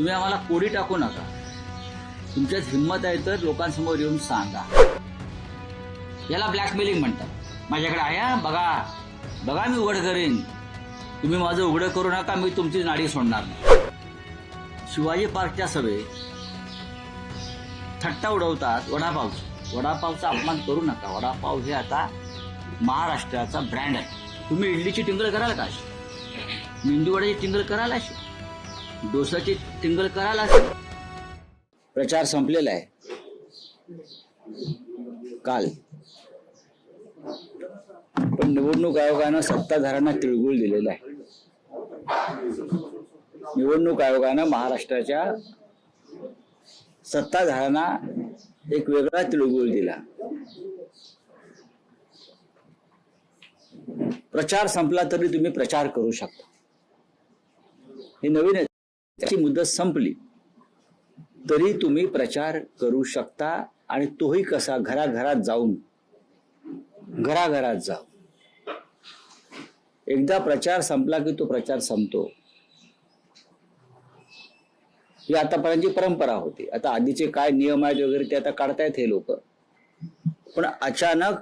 तुम्ही आम्हाला कोडी टाकू नका. तुमच्यात हिंमत आहे तर लोकांसमोर येऊन सांगा. याला ब्लॅकमेलिंग म्हणतात. माझ्याकडे आहे हा, बघा बघा मी उघड करेन, तुम्ही माझं उघडं करू नका, मी तुमची नाडी सोडणार नाही. शिवाजी पार्कच्या सभेत थट्टा उडवतात वडापावचा अपमान करू नका. वडापाव हे आता महाराष्ट्राचा ब्रँड आहे. तुम्ही इडलीची टिंगल कराल का अशी? मेंदूवड्याची टिंगल कराल अशी? डोसाची टिंगल कराल अशी? प्रचार संपलेला आहे काल, पण निवडणूक आयोगानं सत्ताधाऱ्यांना तिळगुळ दिलेला आहे. निवडणूक आयोगानं महाराष्ट्राच्या सत्ताधाऱ्यांना एक वेगळा तिळगुळ दिला. प्रचार संपला तरी तुम्ही प्रचार करू शकता. हे नवीन आहे. त्याची मुदत संपली तरी तुम्ही प्रचार करू शकता, आणि तोही कसा? घराघरात जाऊन. एकदा प्रचार संपला की तो प्रचार संपतो. ही आतापर्यंतची परंपरा होती. आता आधीचे काय नियम आहेत वगैरे ते आता काढतायत हे लोक. पण अचानक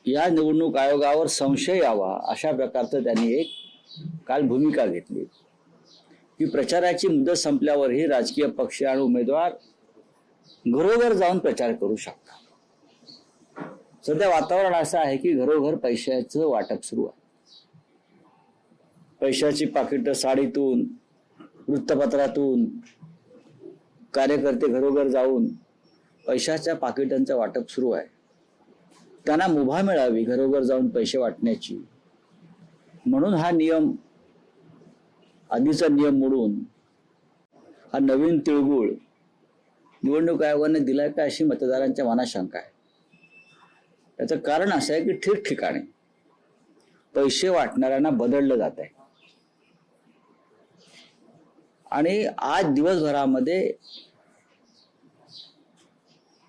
या निवडणूक आयोगावर संशय यावा अशा प्रकारचं त्यांनी एक काल भूमिका घेतली की प्रचाराची मुदत संपल्यावरही राजकीय पक्ष आणि उमेदवार घरोघर जाऊन प्रचार करू शकतात. सध्या वातावरण असं आहे की घरोघर पैशाचं वाटप सुरू आहे. पैशाची पाकिटं साडीतून, वृत्तपत्रातून कार्यकर्ते घरोघर जाऊन पैशाच्या पाकिटांचं वाटप सुरू आहे. त्यांना मुभा मिळावी घरोघर जाऊन पैसे वाटण्याची, म्हणून हा नियम, आधीचा नियम मोडून हा नवीन तिळगुळ निवडणूक आयोगाने दिलाय का अशी मतदारांच्या मनात शंका आहे. त्याचं कारण असं आहे की ठिकठिकाणी पैसे वाटणाऱ्यांना बदललं जात आहे, आणि आज दिवसभरामध्ये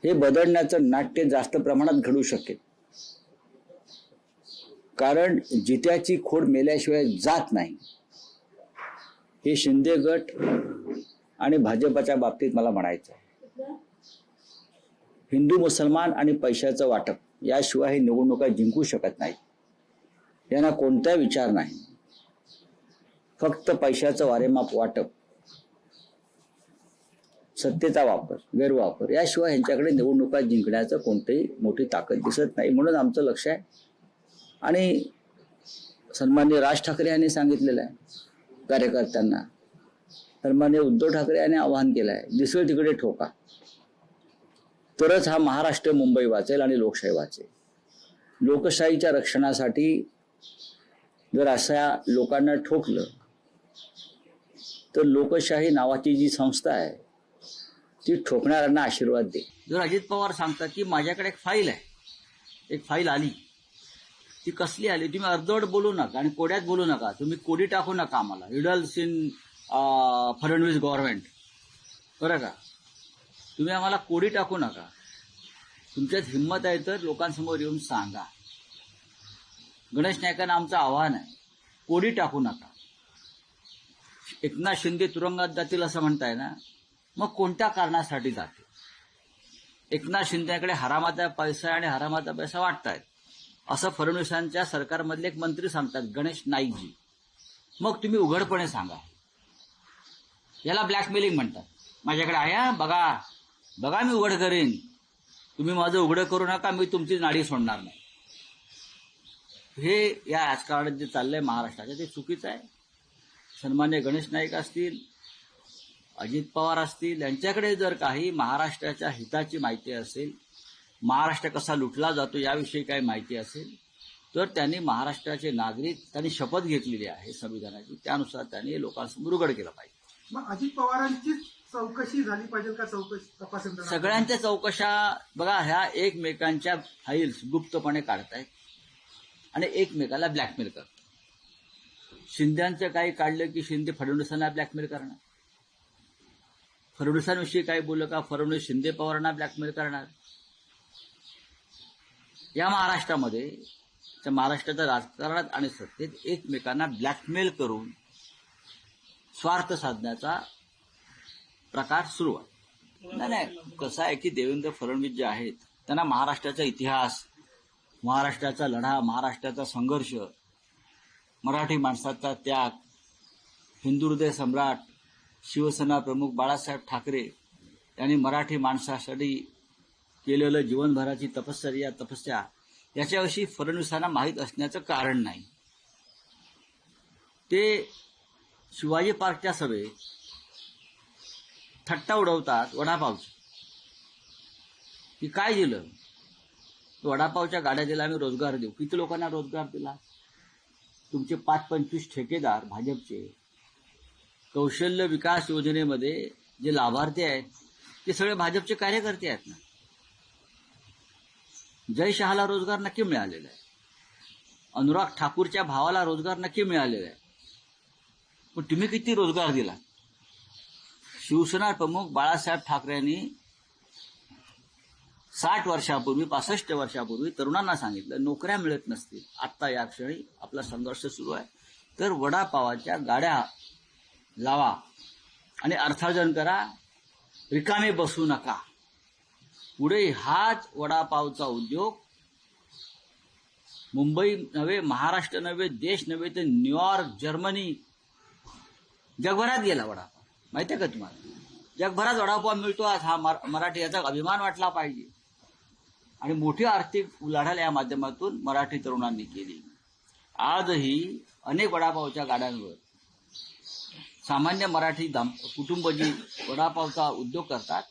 हे बदलण्याचं नाट्य जास्त प्रमाणात घडू शकेल. कारण जित्याची खोड मेल्याशिवाय जात नाही, हे शिंदे गट आणि भाजपच्या बाबतीत मला म्हणायचं आहे. हिंदू मुसलमान आणि पैशाचं वाटप याशिवाय ही निवडणुका जिंकू शकत नाही. यांना कोणता विचार नाही, फक्त पैशाचं वारेमाप वाटप, सत्तेचा वापर, गैरवापर, याशिवाय यांच्याकडे निवडणुका जिंकण्याचं कोणतीही मोठी ताकद दिसत नाही. म्हणून आमचं लक्ष आहे, आणि सन्माननीय राज ठाकरे यांनी सांगितलेलं आहे कार्यकर्त्यांना, सन्माननीय उद्धव ठाकरे यांनी आवाहन केलं आहे, दिसेल तिकडे ठोका, तरच हा महाराष्ट्र मुंबई वाचेल आणि लोकशाही वाचेल. लोकशाहीच्या रक्षणासाठी जर अशा लोकांना ठोकलं तर लोकशाही नावाची जी संस्था आहे ती ठोकणाऱ्यांना आशीर्वाद दे. जर अजित पवार सांगतात की माझ्याकडे एक फाईल आहे, एक फाईल आली, ती कसली आली? तुम्ही अर्धवट बोलू नका आणि कोड्यात बोलू नका. तुम्ही कोडी टाकू नका आम्हाला. रिडल्स इन फडणवीस गव्हर्नमेंट, बरं का? तुम्ही आम्हाला कोडी टाकू नका. तुमच्यात हिंमत आहे तर लोकांसमोर येऊन सांगा. गणेश नाईकांना आमचं आव्हान आहे, कोडी टाकू नका. एकनाथ शिंदे तुरुंगात जातील असं म्हणताय ना, मग कोणत्या कारणासाठी जाते? एकनाथ शिंदेकडे हरामाचा पैसा आणि हरामाचा पैसा वाटतायत असं फडणवीसांच्या सरकारमधले एक मंत्री सांगतात, गणेश नाईकजी. मग तुम्ही उघडपणे सांगा. याला ब्लॅकमेलिंग म्हणतात. माझ्याकडे आहे हा, बघा बघा मी उघड करेन, तुम्ही माझं उघडं करू नका, मी तुमची नाडी सोडणार नाही. हे या राजकारणात जे चाललंय महाराष्ट्राच्या, ते चुकीचं आहे. सन्मान्य गणेश नाईक असतील, अजित पवार असतील, यांच्याकडे जर काही महाराष्ट्राच्या हिताची माहिती असेल, महाराष्ट्र कसा लुटला जातो याविषयी काही माहिती असेल, तर त्यांनी महाराष्ट्राचे नागरिक, त्यांनी शपथ घेतलेली आहे संविधानाची, त्यानुसार त्यांनी लोकांसमोर उघड केलं पाहिजे. मग अजित पवारांची चौकशी झाली पाहिजे का? तपासून सगळ्यांच्या चौकशा बघा, ह्या एकमेकांच्या फाईल्स गुप्तपणे काढतायत आणि एकमेकाला ब्लॅकमेल करतात. शिंद्यांचं काही काढलं की शिंदे फडणवीसांना ब्लॅकमेल करणार, फडणवीसांविषयी काही बोललं का फडणवीस शिंदे पवारांना ब्लॅकमेल करणार. या महाराष्ट्रामध्ये, त्या महाराष्ट्राच्या राजकारणात आणि सत्तेत एकमेकांना ब्लॅकमेल करून स्वार्थ साधण्याचा प्रकार सुरू आहे. नाही कसं आहे की देवेंद्र फडणवीस जे आहेत त्यांना महाराष्ट्राचा इतिहास, महाराष्ट्राचा लढा, महाराष्ट्राचा संघर्ष, मराठी माणसाचा त्याग, हिंदू हृदय सम्राट शिवसेना प्रमुख बाळासाहेब ठाकरे यांनी मराठी माणसासाठी केलेलं जीवनभराची तपस्या याच्याविषयी फडणवीसांना माहीत असण्याचं कारण नाही. ते शिवाजी पार्कच्या सभेत थट्टा उडवतात वडापावची, की काय दिलं, वडापावच्या गाड्या दिल्या, आम्ही रोजगार देऊ. किती लोकांना रोजगार दिला? तुमचे 5-25 ठेकेदार भाजपचे कौशल्य विकास योजनेमध्ये जे लाभार्थी आहेत ते सगळे भाजपचे कार्यकर्ते आहेत ना. जय शहाला रोजगार नक्की मिळालेला आहे, अनुराग ठाकूरच्या भावाला रोजगार नक्की मिळालेला आहे. पण तुम्ही किती रोजगार दिला? शिवसेना प्रमुख बाळासाहेब ठाकरेंनी 60 वर्षापूर्वी 65 वर्षापूर्वी तरुणांना सांगितलं नोकऱ्या मिळत नसतील, आत्ता या क्षणी आपला संघर्ष सुरू आहे, तर वडापावाच्या गाड्या लावा आणि अर्थार्जन करा, रिकामे बसू नका. पुढे हाच वडापावचा उद्योग मुंबई नव्हे, महाराष्ट्र नव्हे, देश नव्हे, तर न्यूयॉर्क, जर्मनी, जगभरात गेला वडापाव. माहिती आहे का तुम्हाला? जगभरात वडापाव मिळतो आज. हा मराठी याचा अभिमान वाटला पाहिजे. आणि मोठी आर्थिक उलाढाल या माध्यमातून मराठी तरुणांनी केली. आजही अनेक वडापावच्या गाड्यांवर सामान्य मराठी कुटुंब जी वडापावचा उद्योग करतात,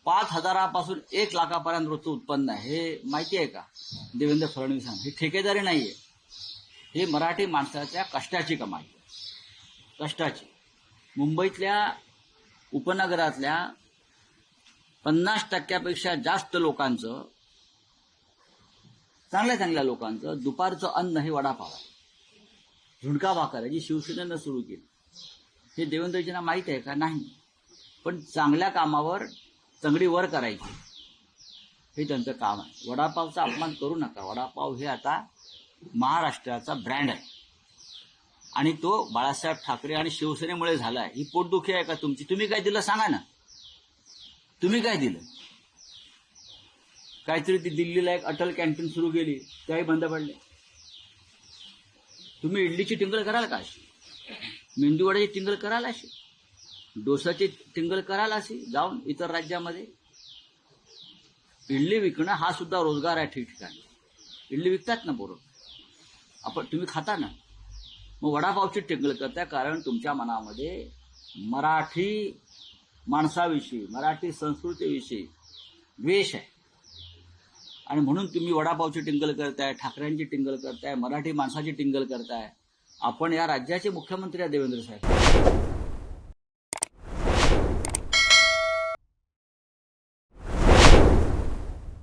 5,000पासून 1 लाखापर्यंत रोजचं उत्पन्न आहे. हे माहिती आहे का देवेंद्र फडणवीसांना? हे ठेकेदारी नाहीये, हे मराठी माणसाच्या कष्टाची कमाई, कष्टाची. मुंबईतल्या उपनगरातल्या 50% जास्त लोकांचं, चांगल्या लोकांचं दुपारचं अन्न हे वडापाव आहे. झुणका भाकर आहे जी शिवसेनेनं सुरू केली. हे देवेंद्रजींना माहीत आहे का? नाही. पण चांगल्या कामावर तंगडी वर करायची हे त्यांचं काम आहे. वडापावचा अपमान करू नका. वडापाव हे आता महाराष्ट्राचा ब्रँड आहे आणि तो बाळासाहेब ठाकरे आणि शिवसेनेमुळे झाला आहे. ही पोटदुखी आहे का तुमची? तुम्ही काय दिलं सांगा ना. तुम्ही काय दिलं? काहीतरी ती दिल्लीला एक अटल कॅन्टीन सुरू केली, त्याही बंद पडले. तुम्ही इडलीची टिंगल कराल का अशी? मेंदूवड्याची टिंगल कराल अशी? डोसाची टिंगल कराल अशी जाऊन इतर राज्यामध्ये? इडली विकणं हा सुद्धा रोजगार आहे ठिकठिकाणी. इडली विकतात ना पोरं, आपण तुम्ही खाता ना. मग वडापावची टिंगल करताय कारण तुमच्या मनामध्ये मराठी माणसाविषयी, मराठी संस्कृतीविषयी द्वेष आहे आणि म्हणून तुम्ही वडापावची टिंगल करताय, ठाकरेंची टिंगल करताय, मराठी माणसाची टिंगल करताय. आपण या राज्याचे मुख्यमंत्री आहे देवेंद्र साहेब.